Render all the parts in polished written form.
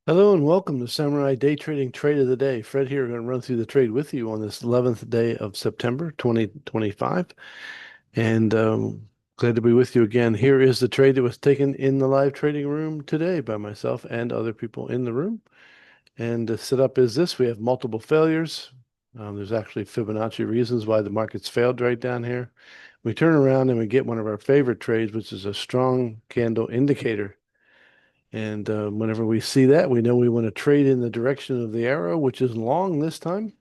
Hello and welcome to Samurai Day Trading Trade of the Day. Fred here, going to run through the trade with you on this 11th day of September 2025. And glad to be with you again. Here is the trade that was taken in the live trading room today by myself and other people in the room. And the setup is this. We have multiple failures. There's actually Fibonacci reasons why the market's failed right down here. We turn around and we get one of our favorite trades, which is a strong candle indicator. And whenever we see that, we know we want to trade in the direction of the arrow, which is long this time.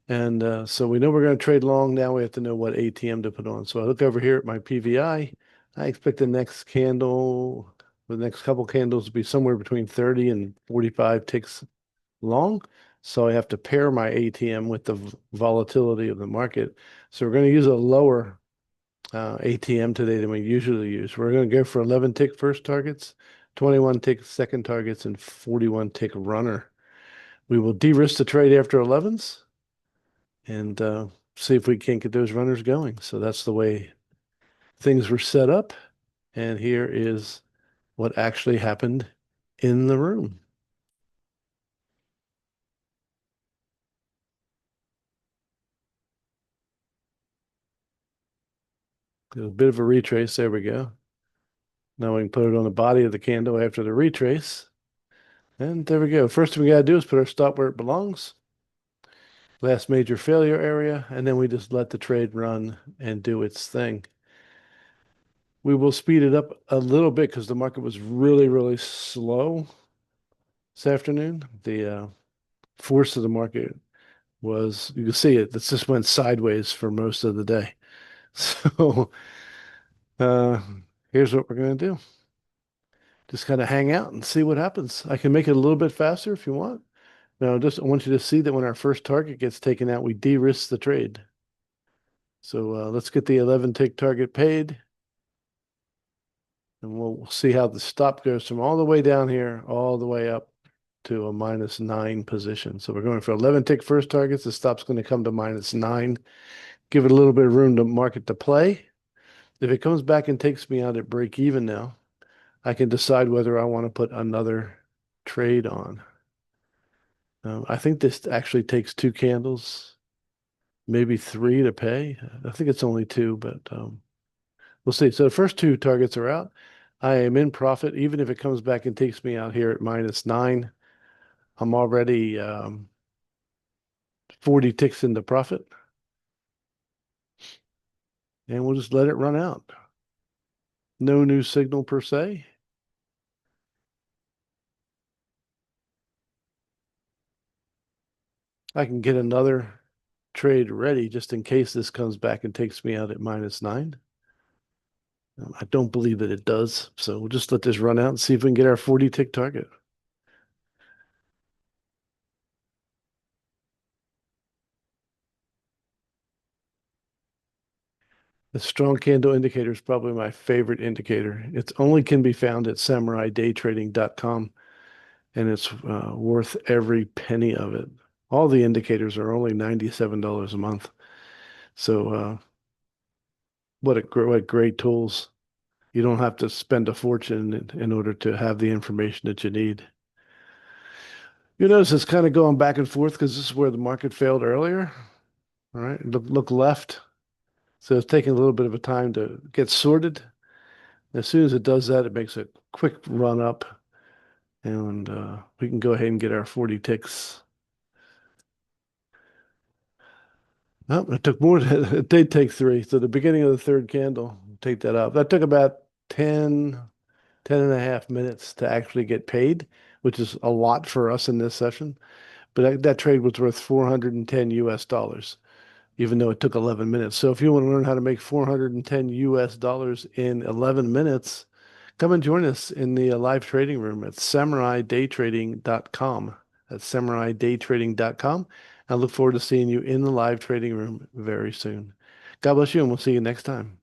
And so we know we're going to trade long. Now we have to know what ATM to put on. So I look over here at my PVI. I expect the next candle, the next couple candles to be somewhere between 30 and 45 ticks long. So I have to pair my ATM with the volatility of the market. So we're going to use a lower ATM today than we usually use. We're going to go for 11 tick first targets, 21 tick second targets, and 41 tick runner. We will de-risk the trade after 11s and see if we can't get those runners going. So that's the way things were set up. And here is what actually happened in the room. A bit of a retrace. There we go. Now we can put it on the body of the candle after the retrace. And there we go. First thing we got to do is put our stop where it belongs. Last major failure area, and then we just let the trade run and do its thing. We will speed it up a little bit because the market was really, really slow this afternoon. The force of the market was, you can see it, it just went sideways for most of the day. So uh, here's what we're going to do. Just kind of hang out and see what happens. I can make it a little bit faster if you want. Now, I want you to see that when our first target gets taken out, we de-risk the trade. So let's get the 11 tick target paid. And we'll see how the stop goes from all the way down here, all the way up to a -9 position. So we're going for 11 tick first targets. The stop's going to come to -9. Give it a little bit of room to market to play. If it comes back and takes me out at break even now, I can decide whether I want to put another trade on. I think this actually takes two candles, maybe three to pay. I think it's only two, but we'll see. So the first two targets are out. I am in profit, even if it comes back and takes me out here at -9. I'm already 40 ticks into profit, and we'll just let it run out. No new signal per se. I can get another trade ready just in case this comes back and takes me out at -9. I don't believe that it does, so we'll just let this run out and see if we can get our 40 tick target. The strong candle indicator is probably my favorite indicator. It only can be found at samuraidaytrading.com, and it's worth every penny of it. All the indicators are only $97 a month. So what great tools. You don't have to spend a fortune in order to have the information that you need. You notice it's kind of going back and forth because this is where the market failed earlier. All right, look left. So it's taking a little bit of a time to get sorted. As soon as it does that, it makes a quick run up, and we can go ahead and get our 40 ticks. Oh, it took more. It did take three. So the beginning of the third candle, take that out. That took about 10.5 minutes to actually get paid, which is a lot for us in this session. But that trade was worth 410 US dollars, even though it took 11 minutes. So if you want to learn how to make 410 US dollars in 11 minutes, come and join us in the live trading room at samuraidaytrading.com. That's samuraidaytrading.com. I look forward to seeing you in the live trading room very soon. God bless you, and we'll see you next time.